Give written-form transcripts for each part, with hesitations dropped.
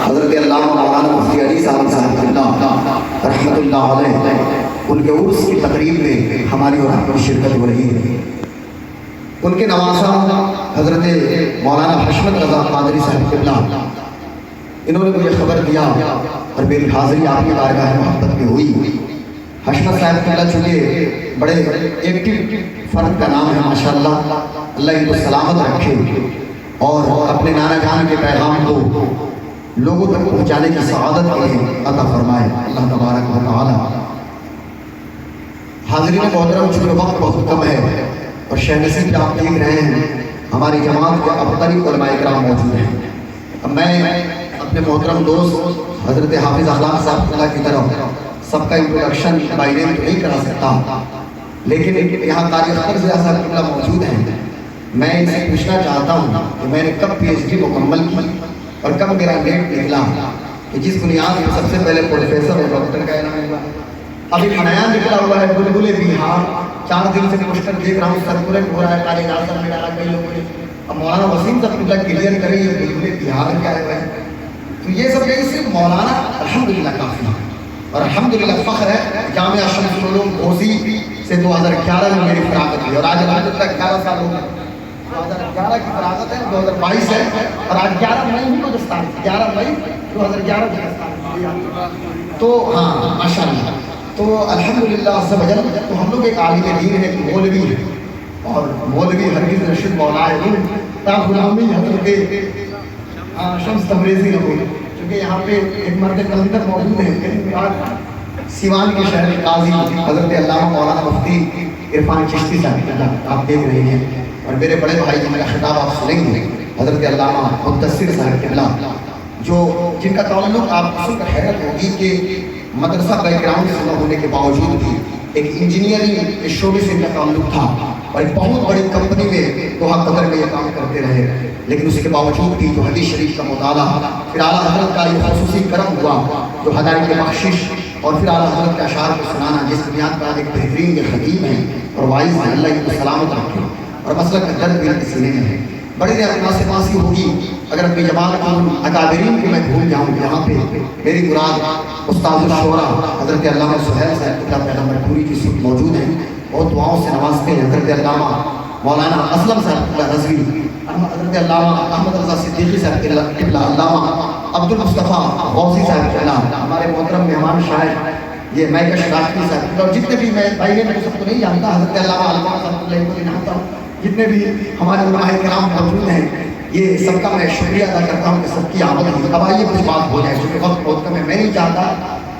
حضرت علامہ مولانا مفتی علی صاحب رحمۃ اللہ علیہ ان کے عرس کی تقریب میں ہماری اور آپ کی شرکت ہو رہی ہے. ان کے نواسا حضرت مولانا حشمت رضا قادری صاحب قبلہ انہوں نے مجھے خبر دیا اور میری حاضری آپ کی بارگاہ محبت میں ہوئی. حشمت صاحب قبلہ چونکہ بڑے ایکٹیو فرد کا نام ہے ماشاءاللہ, اللہ ان کو سلامت رکھے اور اپنے نانا جان کے پیغام کو لوگوں تک پہنچانے کی سعادت انہیں عطا فرمائے اللہ تبارک و تعالی. حاضرین محترم, چونکہ وقت بہت کم ہے اور شہ نصیب پہ آپ دیکھ رہے ہیں ہماری جماعت کے ابتری علماء کرام موجود ہیں. اب میں اپنے محترم دوست حضرت حافظ اخلاق صاحب اللہ کی طرف سب کا انٹروڈکشن بائی نیم تو نہیں کرا سکتا, لیکن یہاں قاری اختر ضیاء صاحب قبلہ موجود ہیں. میں ان سے پوچھنا چاہتا ہوں کہ میں نے کب پی ایچ ڈی مکمل کی اور کب میرا نیٹ نکلا کہ جس بنیاد میں سب سے پہلے پروفیسر اور ڈاکٹر کا انعام ملا. اب ایک نیا نکلا ہوا ہے بلبل بہار, 4 دن سے پوسٹر دیکھ رہا ہوں سرکولٹ ہو رہا ہے کالج اعظم میں ڈالا کئی لوگوں نے. اب مولانا وسیم صاحب قبلہ کلیئر کریں یہ بلبل بہار کیا ہے. تو یہ سب نہیں, صرف مولانا الحمدللہ کافی ہے اور الحمدللہ فخر ہے. جامعہ شمس العلوم گھوسی سے 2011 میں میری فراغت ہوئی اور آج الحمدللہ 11 سال ہو گئے. 2011 کی فراغت ہے, 2022 ہے اور آج 11 مئی ہی گزشتہ 11 مئی 2011 گزشتہ. تو ہاں ماشاءاللہ, تو الحمدللہ عز و جل. تو ہم لوگ ایک عالم دین ہے, ایک مولوی ہے اور مولوی ہرگز رشید مولائے علم تا غلامی حضرت شمس تبریزی نے بولی. چونکہ یہاں پہ ایک مرد کلندر موجود ہے, سیوان کے شہر قاضی حضرت علامہ مولانا مفتی عرفان چشتی صاحب آپ دیکھ رہے ہیں, اور میرے بڑے بھائی جن کا خطاب آپ سنیں گے حضرت علامہ مدثر صاحب قبلہ, جو جن کا تعلق آپ سن کر حیرت ہوگی کہ مدرسہ بیک گراؤنڈ سے ہونے کے باوجود بھی ایک انجینئرنگ شعبے سے ان کا تعلق تھا اور ایک بہت بڑی کمپنی میں دوحہ قطر میں یہ کام کرتے رہے. لیکن اس کے باوجود بھی جو حدیث شریف کا مطالعہ, پھر اعلیٰ حضرت کا یہ خصوصی کرم ہوا جو ہدایت بخشش, اور پھر اعلیٰ حضرت کے اشعار کو سنانا, جس بنیاد پر ایک بہترین یہ خطیب ہیں اور وائز ہیں, اللہ ان کو سلامت رکھے اور مسلک کا درد بھی ان کے سینے میں ہے. بڑی ناسی ہوگی اگر اپنی جماعت کو اکابرین کو میں بھول جاؤں. یہاں پہ میری مراد استاد الشورا حضرت علامہ سہیل صاحب قبلہ پیغمبر پوری کی صورت موجود ہیں, بہت دعاؤں سے نوازتے ہیں. حضرت علامہ مولانا اسلم صاحب قبلہ رضوی, حضرت علامہ احمد رضا صدیقی صاحب قبلہ, علامہ عبد المصطفیٰ غوثی صاحب قبلہ, ہمارے محترم مہمان شاعر یہ میکش راشدی صاحب, اور جتنے بھی میں بھائی نے سب کو نہیں جانتا, حضرت علامہ علامہ صاحب کو نہیں جانتا ہوں, جتنے بھی ہمارے علماء کرام موجود ہیں, یہ سب کا میں شکریہ ادا کرتا ہوں کہ سب کی آمد ہوئی. اب آئیے کچھ بات ہو جائے چونکہ وقت بہت کم ہے, میں نہیں چاہتا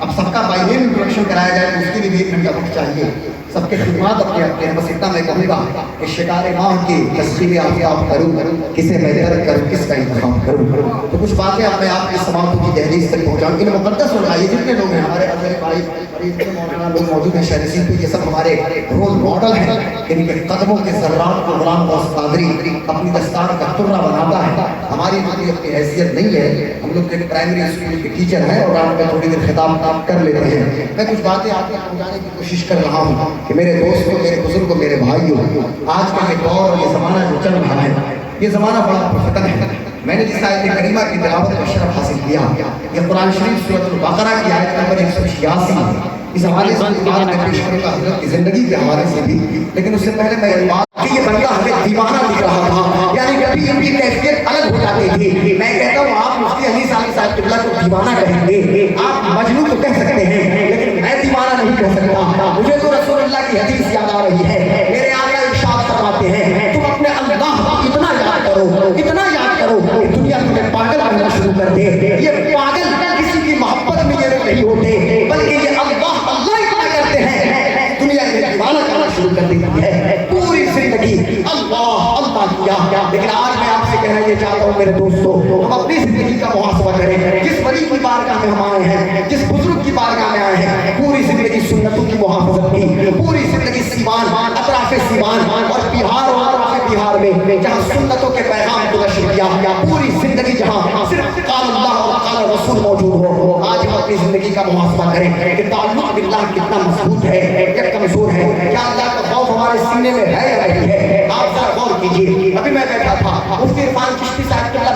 اب سب کا بائی نیم انٹروڈکشن کرایا جائے, اس کے لیے بھی 1 گھنٹہ وقت چاہیے. سب کے خدمات اپنے اپنے ہیں, بس اتنا میں کہوں گا کہ شکار ماہ کی تصویر آپ کروں, کسے بہتر کروں, کس کا انتخاب کروں. تو کچھ باتیں اب میں آپ کی سماعتوں کی دہلیز تک پہنچاؤں. ان مقدس ہو جائے جتنے لوگ ہیں ہمارے اظہر بھائی اور اتنے مولانا لوگ موجود ہیں شہر نصیب پہ, یہ سب ہمارے رول ماڈل ہیں. ان کے قدموں کے ذرات کو غلام غوث قادری اپنی دستار کا ترہ بناتا ہے. ہماری کوئی اپنی حیثیت نہیں ہے, ہم لوگ ایک پرائمری اسکول کے ٹیچر ہیں اور رات میں تھوڑی دیر خطاب کر لیتے ہیں. میں کچھ باتیں آپ تک پہنچانے کی کوشش کر رہا ہوں کہ میرے دوستوں, میرے بزرگوں, میرے بھائیوں, آج کا یہ دور اور یہ زمانہ جو چل رہا ہے یہ زمانہ بڑا پرفتن ہے. میں نے جس آیت کریمہ کی تلاوت کا شرف حاصل کیا, یہ قرآن شریف سورۃ البقرہ کی آیت نمبر 186 ہے. اس حوالے سے بات میں پیش کروں گا حضرت کی زندگی کے حوالے سے بھی, لیکن اس سے پہلے میں یہ بات کہ یہ بندہ ہمیں دیوانہ دکھ رہا تھا, یعنی کبھی ان کی کیفیت الگ ہو جاتی تھی. میں کہتا ہوں آپ مفتی علی صاحب قبلہ کو دیوانہ کہیں گے, آپ مجنون تو کہہ سکتے ہیں, لیکن میں دیوانہ نہیں کہہ سکتا. مجھے تو رسول اللہ کی حدیث یاد آ رہی ہے, میرے آقا ارشاد فرماتے ہیں تم اپنے اللہ کو اتنا یاد کرو, اتنا یاد کرو کہ دنیا تمہیں پاگل کرنا شروع کر دے. یہ پاگل کسی کی محبت میں یہ نہیں ہوتے, بلکہ یہ اللہ اتنا کرتے ہیں دنیا کے دیوانہ کرنا شروع کر دیتی ہے. پوری زندگی اللہ کیا. لیکن آج میں آپ سے کہنا یہ چاہتا ہوں میرے دوستو, ہم اپنی زندگی کا محاسبہ کریں. جس ولی کی بارگاہ میں ہم آئے ہیں, جس بزرگ کی بارگاہ میں آئے ہیں, پوری زندگی سنتوں کی محافظت کی, پوری زندگی سیوان, اطراف سیوان اور بہار اور اطراف بہار میں جہاں سنتوں کے پیغام کو نشر کیا, پوری زندگی جہاں صرف قال اللہ اور قال رسول موجود ہو. آج ہم اپنی زندگی کا محاسبہ کریں کہ تعلق باللہ کتنا مضبوط ہے یا کمزور ہے. کیا اللہ کا خوف ہمارے سینے میں ہے یا نہیں ہے؟ آپ ذرا غور کیجیے. ابھی میں بیٹھا تھا, مفتی عرفان چشتی صاحب قبلہ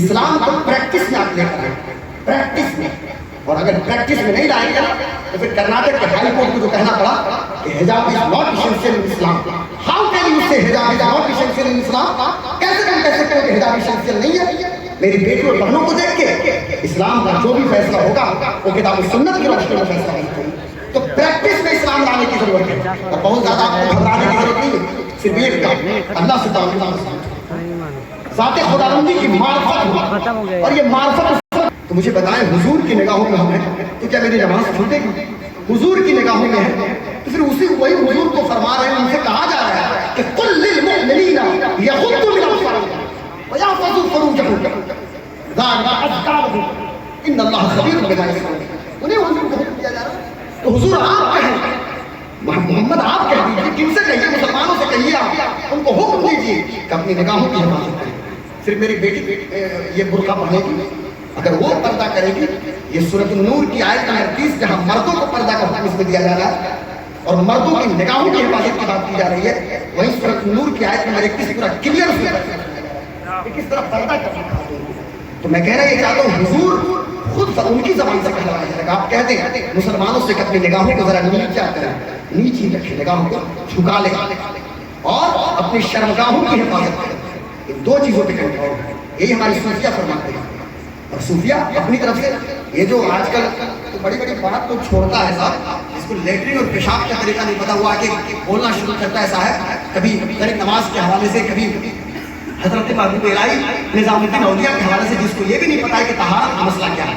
اسلام کو پریکٹس میں آپ لے کر آئیں، پریکٹس میں. اور اگر پریکٹس میں نہیں لائیں گے تو پھر کرناٹک کے ہائی کورٹ کو جو کہنا پڑا کہ حجاب is not essential in Islam. How can you سے حجاب از ناٹ ایسنشیل ان اسلام؟ کیسے ہم کہہ سکتے ہیں کہ حجاب ایسنشیل نہیں ہے؟ میری بیٹی اور بہنوں کو دیکھ کے اسلام کا جو بھی فیصلہ ہوگا وہ کتاب و سنت کی روشنی میں فیصلہ ہوگا. تو پریکٹس میں اسلام لانے کی ضرورت ہے اور بہت زیادہ آپ کو گھبرانے کی ضرورت نہیں ہے. صرف ایک کام، اللہ سے تعلق، ذات خداوندی کی معرفت ہو. اور یہ معرفت تو مجھے بتائیں حضور کی نگاہوں میں ہم ہیں تو کیا میری نماز چھوٹے گی؟ حضور کی نگاہوں میں ہے تو پھر اسی وہی حضور کو فرما رہے ہیں، ان سے کہا جا رہا ہے کہ قل للمؤمنین یغضوا من ابصارہم ویحفظوا فروجہم ذالک ازکی لہم ان اللہ خبیر بما یصنعون. انہیں حضور کو حکم دیا جا رہا ہے تو حضور آپ کہیں، محمد آپ کہہ دیجیے، کن سے کہیے؟ مسلمانوں سے کہیے، آپ ان کو حکم دیجیے کہ اپنی نگاہوں کی حفاظت کریں. صرف میری بیٹی یہ برقع پہنے گی، اگر وہ پردہ کرے گی، یہ سورۃ النور کی آیت نمبر 30 جہاں مردوں کو پردہ کا حکم اس میں دیا جا رہا ہے اور مردوں کی نگاہوں کی حفاظت کی بات کی جا رہی ہے، وہیں سورۃ النور کی آیت نمبر 31 پورا کلیئر اس میں کہ کس طرح پردہ کرنا ہے. تو میں کہہ رہا یہ چاہتا ہوں حضور خود ان کی زبان سے کہا رہا ہے. آپ کہتے ہیں مسلمانوں سے اپنی نگاہوں کو ذرا نیچا کریں، نیچی رکھیں، نگاہوں کو جھکا لیں اور اپنی شرمگاہوں کی حفاظت کریں. ان دو چیزوں پہ کنٹرول ہے. یہی ہماری صوفیہ فرماتے ہیں. اور صوفیہ اپنی طرف سے یہ جو آج کل بڑی بڑی بات کو چھوڑتا ہے صاحب، جس کو لیٹرین اور پیشاب کا طریقہ نہیں پتا ہوا کہ بولنا شروع کرتا ہے صاحب، کبھی نماز کے حوالے سے، کبھی حضرت محبوب الہی نظام الدین اولیاء کے حوالے سے، جس کو یہ بھی نہیں پتا ہے کہ طہارت کا مسئلہ کیا ہے.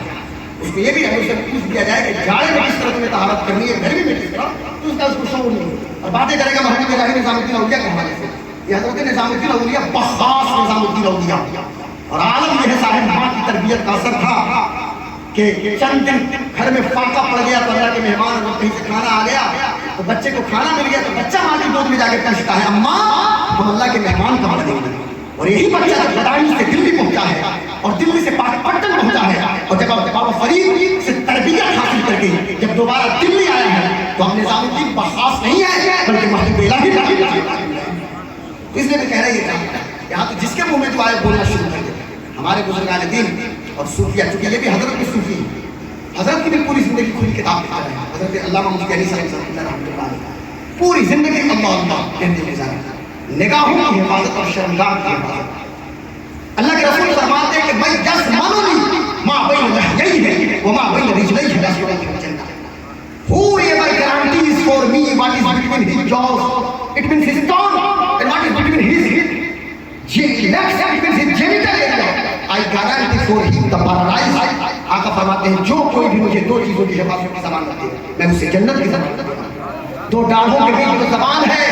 اس کو یہ بھی ہم سے پوچھ دیا جائے کہ جاڑے میں کس طرح تمہیں طہارت کرنی ہے، گرمی میں کس طرح، تو اس کا اس کو شعور نہیں ہے اور باتیں کرے گا محبوب الہی نظام الدین اولیاء کے حوالے سے. یہ حضرت نظام الدین اولیاء بخاص نظام الدین اولیاء اور عالم یہ ہے صاحب ماں کی تربیت کا اثر تھا کہ چند دن گھر میں فاقہ پڑ گیا تو اللہ کے مہمان اور کہیں سے کھانا آ گیا تو بچے کو کھانا مل گیا تو بچہ ماں کی گود میں جا کے کہتا ہے اماں ہم اللہ کے مہمان کہاں دیں گے. اور یہی بچہ جب لڑائی سے دلی پہنچا ہے اور دلی سے پٹن پہنچا ہے اور جب بابا فرید سے تربیت حاصل کر کے جب دوبارہ دلی آیا ہے تو ہم نظام الدین بخاص نہیں ہے بلکہ محبوب الہی. تو اس لیے میں کہہ رہا یہ یہاں تو جس کے منہ میں جو آئے بولنا شروع کر دے. ہمارے بزرگان دین اور صوفیہ، چونکہ یہ بھی حضرت کی صوفی، حضرت کی بھی پوری زندگی کھلی کتاب لکھا ہے. حضرت علامہ مفتی علی صاحب رحمۃ اللہ علیہ پوری زندگی اللہ اللہ کہتے ہوئے جا رہے، نگاہوں کی حفاظت اور شرمگاہ کی حفاظت. اللہ کے رسول فرماتے ہیں کہ میں یضمننی ما بین لحییہ وما بین رجلیہ لا یدخل الجنہ. Whoever guarantees for me what is between his jaws, it means his tongue, and what is between his legs, it means his genital area, I guarantee for him the paradise. آقا فرماتے ہیں جو کوئی بھی مجھے دو چیزوں کی حفاظت کی زبان رکھے میں اسے جنت کی زبان رکھتا ہوں. دو ڈاڑھوں کے بیچ جو زبان ہے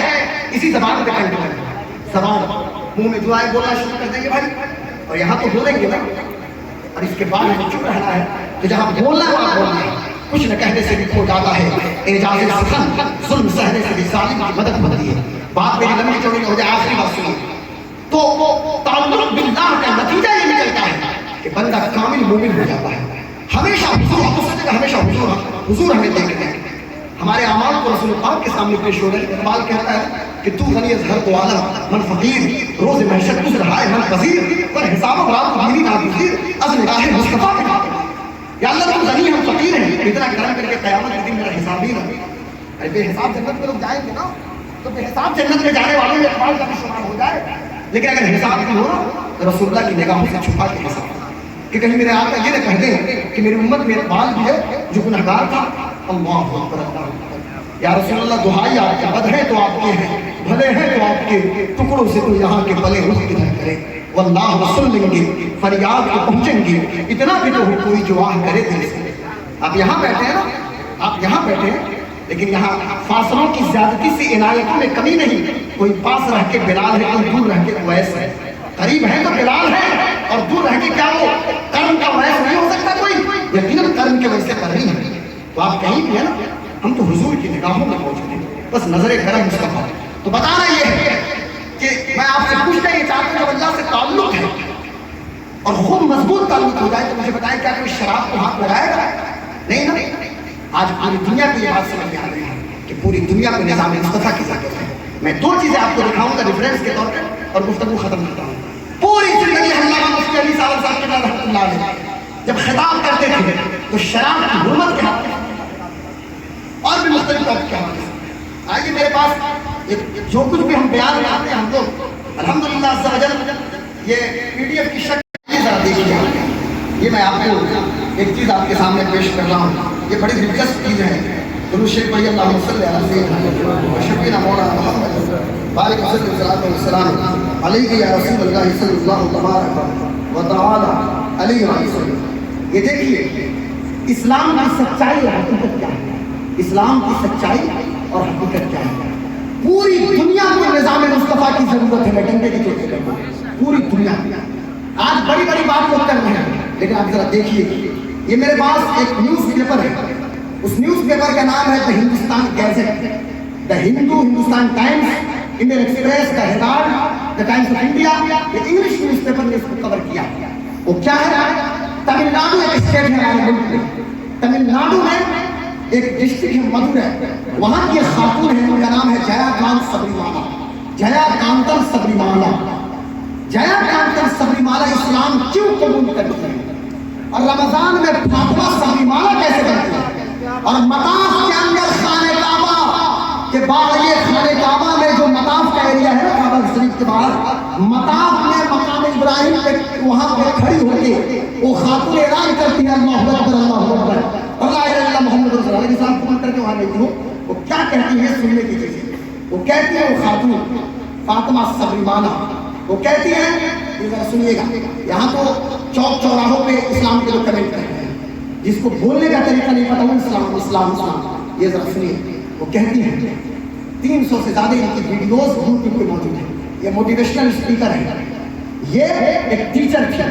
اسی زبان پہ کنٹرول ہے. زبان منہ میں دعائیں بولنا شروع کر دیں گے بھائی اور یہاں تو بولیں گے نا اور اس کے بعد ہمیں چپ رہنا ہے. تو جہاں بولنا ہے وہاں بولنا ہے. کچھ نہ کہنے سے بھی کھو جاتا ہے اعجاز سخن، ظلم سہنے سے بھی ظالم کی مدد بنتی ہے. بات میری لمبی چوڑی ہو جائے، آخری بات سنیے. تو تعلق باللہ کا نتیجہ یہ نکلتا ہے کہ بندہ کامل مومن ہو جاتا ہے. ہمیشہ حضور ہمیں دیکھتے ہیں. ہمارے اعمال کو رسول پاک کے سامنے پیش ہو رہے ہیں. اقبال کہتا ہے کہ تو غنی از ہر دو عالم من فقیر، روز محشر گزر ہائے من پذیر، پر حساب و رات بینی ناگزیر از نگاہ مصطفیٰ کے بات. یا اللہ تم غنی ہم فقیر ہیں، اتنا کرم کر کے قیامت کے دن میرا حساب ہی نہ. ارے بے حساب جنت میں لوگ جائیں گے نا، تو بے حساب جنت میں جانے والوں میں اقبال کا بھی شمار ہو جائے. لیکن اگر حساب نہیں ہو رہا تو رسول اللہ کی نگاہوں سے چھپا کے حساب کہ کہیں میرے آقا یہ نہ کہہ دیں کہ میری امت میں اقبال بھی ہے جو گنہگار تھا. اللہ اکبر اللہ. یا رسول اللہ دعائی آپ کے بد ہیں تو آپ کے ہیں، بھلے ہیں تو آپ کے، ٹکڑوں سے تو یہاں کے بلے رخ کدھر کرے. واللہ وسن لیں گے، فریاد کو پہنچیں گے، اتنا بھی تو کوئی جو آہ کرے دل سے. آپ یہاں بیٹھے ہیں نا، آپ یہاں بیٹھے ہیں لیکن یہاں فاصلوں کی زیادتی سے عنایتوں میں کمی نہیں. کوئی پاس رہ کے بلال ہے، کوئی دور رہ کے اویس ہے. قریب ہے تو بلال ہے اور دور رہ کے کیا وہ کرم کا اویس نہیں ہو سکتا کوئی. یقیناً کرم کے وجہ سے کر رہی ہے. تو آپ کہیں بھی ہیں نا، ہم تو حضور کی نگاہوں میں موجود ہیں، بس نظر کرم مصطفیٰ. تو بتانا یہ ہے کہ میں آپ سے پوچھنا یہ چاہتا ہوں جب اللہ سے تعلق ہے اور خوب مضبوط تعلق ہو جائے تو مجھے بتائیں کیا کوئی شراب کو ہاتھ لگائے گا؟ نہیں نا. آج پوری دنیا کو یہ بات سمجھ میں آ رہی ہے کہ پوری دنیا کو نظام مصطفیٰ کی ضرورت ہے. میں دو چیزیں آپ کو دکھاؤں گا ریفرنس کے طور پہ اور گفتگو ختم کرتا ہوں. پوری زندگی اللہ مفتی علی صاحب کے رحمۃ اللہ علیہ جب خطاب کرتے تھے تو شراب کی حرمت کے حق اور بھی مختلف ٹاپک کے حوالے سے آئیے میرے پاس جو کچھ بھی ہم بیان کرتے ہیں ہم لوگ الحمدللہ عز و جل یہ پی ڈی ایف کی شکل ذرا دیکھیے یہ میں آپ کو ایک چیز آپ کے سامنے پیش کر رہا ہوں یہ بڑی دلچسپ چیز ہے درود شریف پڑھیے اللہم صلی علی سیدنا و شفیعنا مولانا محمد بارک وسلم والسلام علیہ یا رسول اللہ صلی اللہ تبارک و تعالی علیہ وسلم. یہ دیکھیے اسلام کی سچائی اور حقیقت کیا ہے. اسلام کی سچائی اور حقیقت کیا ہے. پوری دنیا کو نظام مصطفیٰ کی ضرورت ہے. میں ڈنڈے کی چوٹ سے پوری دنیا آج بڑی بڑی بات لوگ کر رہے ہیں لیکن آپ ذرا دیکھیے یہ میرے پاس ایک نیوز پیپر ہے. اس نیوز پیپر کا نام ہے the Hindustan gazette, the Hindu, Hindustan Times, Indian Express, the Herald, the Times of India. یہ انگلش نیوز پیپر نے اس کو کور کیا. وہ کیا ہے؟ تمل ناڈو ایک اسٹیٹ ہے ہمارے ملک میں. تمل ناڈو میں ایک ڈسٹرکٹ ہے مدورئی, وہاں کی خاتون ہے ان کا نام ہے جیا کانت سبریمالا. جیا کانتن سبریمالا. جیا کانتن سبریمالا اسلام کیوں قبول کرتی ہے اور رمضان میں فاطمہ سبریمالا کیسے کرتی ہے اور مطاف کے اندر خانہ کعبہ کے باہر یہ خانہ کعبہ میں جو مطاف کا ایریا ہے کعبہ شریف کے باہر مطاف میں مقام ابراہیم پہ وہاں پہ کھڑی ہو کے وہ خاتون اعلان کرتی ہے اللہ اکبر اللہ اکبر اور لا الہ الا اللہ محمد رسول اللہ. اسلام قبول کر کے وہاں لیتی ہوں. وہ کیا کہتی ہے سننے کی چیزیں. وہ کہتی ہے وہ خاتون فاطمہ سبریمالا وہ کہتی ہے ذرا سنیے گا. یہاں تو چوک چوراہوں پہ اسلام کے لوگ کمنٹ کرتے ہیں جس کو بولنے کا طریقہ نہیں پتا وہ اسلام اسلام اسلام. یہ ذرا سنیے. وہ کہتی ہے 300 سے زیادہ ان کی ویڈیوز یوٹیوب پہ موجود ہیں. یہ موٹیویشنل اسپیکر ہے. یہ ایک ٹیچر تھی.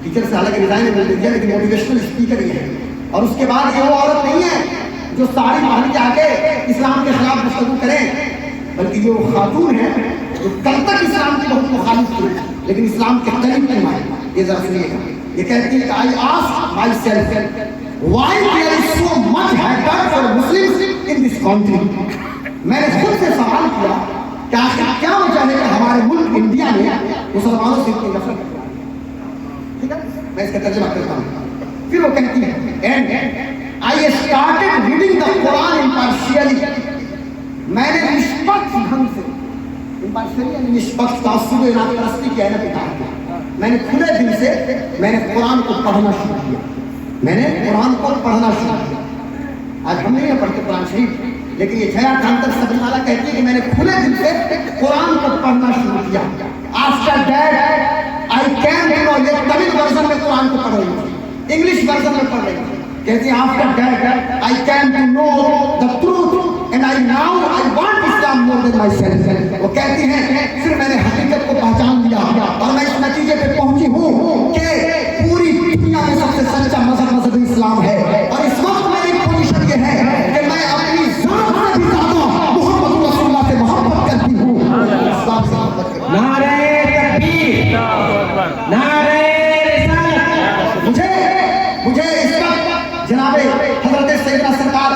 ٹیچر سے حالانکہ ریزائن مل دیا لیکن موٹیویشنل اسپیکر یہ ہے. اور اس کے بعد یہ وہ عورت نہیں ہے جو ساڑی پہن کے آ کے اسلام کے خلاف گفتگو کریں بلکہ یہ وہ خاتون ہے جو کل تک اسلام کی بہت مخالف تھی لیکن اسلام کے قریب نہیں آئے. یہ ذرا سنیے گا. یہ کہتی ہے I ask myself why there is so much hatred for Muslims in this country. میں نے خود سے سوال کیا کہ آخر کیا وجہ ہے کہ ہمارے ملک انڈیا میں مسلمانوں سے اتنی نفرت کرتا ہے. ٹھیک ہے میں اس کا ترجمہ کرتا ہوں. پھر وہ کہتی ہے and I started reading the Quran impartially. میں نے نسبت ڈھنگ سے نسبت تعصب ارادہ پرستی کی اہمیت بتایا. میں نے کھلے دل سے میں نے قرآن کو پڑھنا شروع کیا. میں نے قرآن کو پڑھنا شروع کیا. آج ہم نہیں پڑھتے قرآن شریف لیکن یہ جیا کانتن سبریمالا کہتی ہے کہ میں نے کھلے دل سے قرآن کو پڑھنا شروع کیا. After that I can to know. یہ تمل ورژن میں قرآن کو پڑھ رہی تھی, انگلش ورژن میں پڑھ رہی تھی. کہتی ہے after that I can to know the truth and I know I want Islam more than myself. وہ کہتی ہیں پھر میں نے حقیقت کو پہچان لیا اور میں اس نتیجے پہ پہنچی ہوں کہ پوری دنیا میں سب سے سچا مذہب اسلام ہے. اور اس وقت میری پوزیشن یہ ہے کہ میں اپنی ذات سے بھی زیادہ محمد رسول اللہ سے محبت کرتی ہوں. اسلام سے محبت کرتی ہوں. نعرہ تکبیر, نعرہ رسالت. مجھے اس وقت جناب حضرت سیدنا سرکار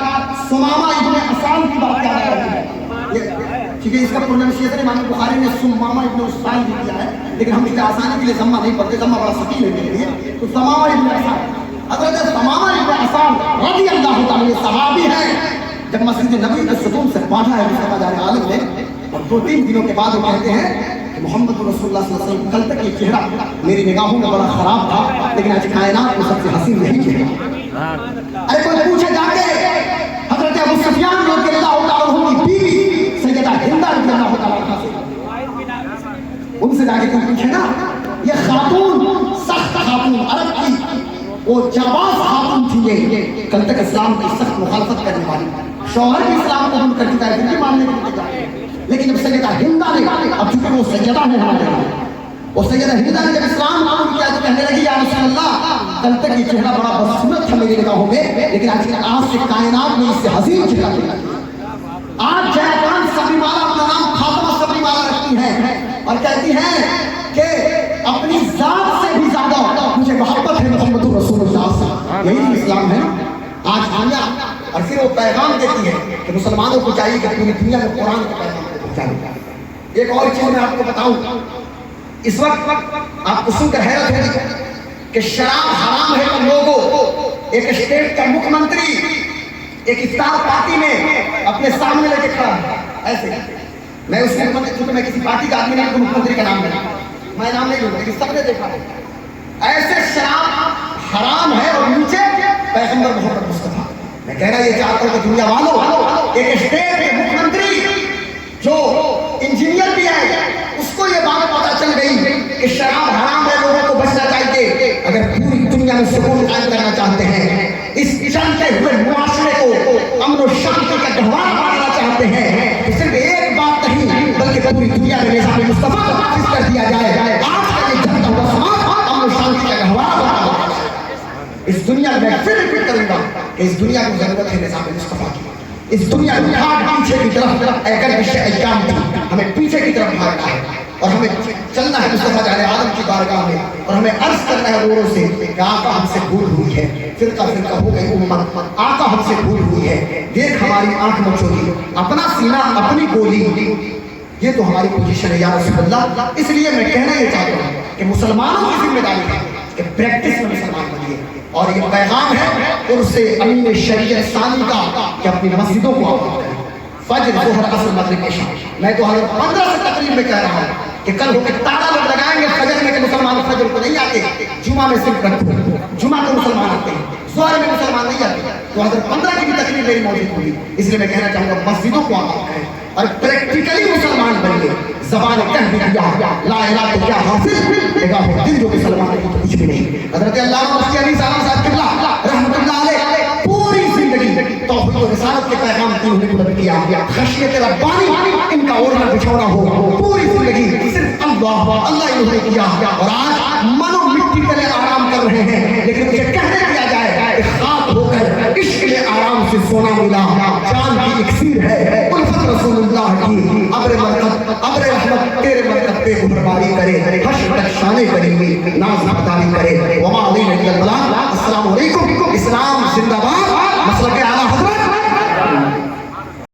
سمامہ ابن اسال کی بات یاد آ رہی ہے. ٹھیک ہے اس کا پروننسیشن امام بخاری نے سمامہ ابن اسال لکھا ہے لیکن ہم اس کے آسانی کے لیے ضمہ نہیں پڑھتے, ضمہ بڑا ثقیل ہے میرے لیے. تو سمامہ ابن اسال, حضرت سمامہ ابن اسال رضی اللہ تعالی صحابی ہیں. جب مسجد نبوی کے ستون سے پہنچا ہے مصطفیٰ جان عالم نے اور 2-3 دنوں کے بعد وہ کہتے ہیں کہ محمد رسول اللہ صلی اللہ علیہ وسلم کل تک یہ چہرہ میری نگاہوں میں بڑا خراب تھا لیکن آج کائنات میں سب سے حسین یہی چہرہ. ارے کوئی پوچھے جا کے حضرت ابو سفیان رضی اللہ تعالیٰ عنہ کی بیوی سیدہ ہندہ رضی اللہ تعالیٰ عنہ سے ان سے جا کے کوئی پوچھے نا. یہ خاتون سخت خاتون عرب کی وہ جاباز خاتون تھی. یہ کل تک اسلام کی سخت مخالفت کرنے والی, شوہر بھی اسلام قبول کر چکا ہے دل کے ماننے کے لیے, لیکن جب سیدہ ہندہ نے اب چونکہ وہ سیدہ ہے ہمارے وہ سیدہ ہندہ نے جب اسلام قبول کیا تو کہنے لگی یا رسول اللہ کل تک یہ چہرہ بڑا بدسورت تھا میری نگاہوں میں لیکن آج سے کائنات میں اس سے حسین چہرہ ملا. آج جیا کانت سبریمالا اپنا نام فاطمہ سبریمالا رکھتی ہیں اور کہتی ہیں کہ اپنی ذات سے بھی زیادہ مجھے محبت ہے محمد رسول اللہ سے. یہی اسلام ہے آج دنیا. اور پھر وہ پیغام دیتی ہے کہ مسلمانوں کو چاہیے کہ پوری دنیا میں قرآن کا پیغام پہنچائے. ایک اور چیز میں آپ کو بتاؤں اس وقت آپ کو سن کر حیرت ہوگی کہ شراب حرام ہے تو لوگوں ایک اسٹیٹ کا مکھ منتری ایک افطار پارٹی میں اپنے سامنے لے کے کھڑا ہے ایسے. میں اس مکھ منتری, چونکہ میں کسی پارٹی کا آدمی نہیں, مکھ منتری کا نام نہیں, میں نام نہیں لوں گا, لیکن سب نے دیکھا ایسے شراب حرام ہے اور نیچے پیغمبر محمد مصطفیٰ. میں کہنا یہ چاہتا ہوں کہ دنیا والوں, ایک اسٹیٹ کے مکھ منتری جو انجینئر بھی ہے, اس کو یہ بات پتہ چل گئی کہ شراب حرام ہے, لوگوں کو بچنا چاہیے. اگر پوری دنیا میں سکون قائم کرنا چاہتے ہیں, اس چلتے ہوئے معاشرے کو امن و شانتی کا گہوارہ بنانا چاہتے ہیں, تو صرف ایک بات نہیں بلکہ پوری دنیا میں نظام مصطفیٰ کو نافذ کر دیا جائے. آج کا یہ جلتا ہوا سماج امن و شانتی کا گہوارہ بنانا. اس دنیا میں پھر ریپیٹ کروں گا کہ اس دنیا کو ضرورت ہے نظام مصطفیٰ کی. اس دنیا میں پیچھے کی طرف اگر ایام تھی, ہمیں پیچھے کی طرف بھاگنا ہے اور ہمیں چلنا ہے مصطفیٰ جان عالم کی بارگاہ میں, اور ہمیں عرض کرنا ہے روڑوں سے کہ آقا ہم سے بھول ہوئی ہے, فرقہ فرقہ ہو گئی امت, آقا ہم سے بھول ہوئی ہے. دیکھ ہماری آنکھ مچولی, اپنا سینہ اپنی گولی, یہ تو ہماری پوزیشن ہے یا رسول اللہ. اس لیے میں کہنا یہ چاہتا ہوں کہ مسلمانوں کی ذمہ داری ہے کہ پریکٹس میں مسلمان بنیے, اور یہ پیغام ہے ان سے امین شریعت ثانی کا کہ اپنی مسجدوں کو آباد کریں. فجر, ظہر, عصر, مغرب, عشاء. میں تو حضرت 15 سے تقریب میں کہہ رہا ہوں کہ کل ہو کے تالا لوگ لگائیں گے فجر میں کہ مسلمان فجر کو نہیں آتے, جمعہ میں صرف رکھو, جمعہ کو مسلمان آتے ہیں, ظہر میں مسلمان نہیں آتے. تو حضرت 15 کی بھی تقریب میری موجود ہوئی. اس لیے میں کہنا چاہوں گا مسجدوں کو آباد کریں اور پریکٹیکلی مسلمان بنیے. زبان کہہ بھی دیا لا الہ تو کیا حاصل, نگاہ دل جو مسلمان ہے تو کچھ بھی نہیں. حضرت علامہ مفتی علی صاحب قبلہ رحمۃ اللہ علیہ پوری زندگی توحید و رسالت کے پیغام کی انہوں نے بلند کیا. خشیت ربانی ان کا اوڑھنا بچھونا ہو, پوری زندگی صرف اللہ اللہ انہوں نے کیا. اور آج منو مٹی تلے آرام کر رہے ہیں, لیکن مجھے کہنے دیا جائے کہ خاک ہو کر عشق میں آرام سے سونا ملا, جان کی اکسیر ہے الفت رسول اللہ کی. ابر برکت ابر رحمت تیرے برکت پہ عمرباری کرے, حشر تک شانے کریمی ناز نقداری کرے. وما علینا الا البلاغ. السلام علیکم. اسلام زندہ باد. مسلک اعلیٰ حضرت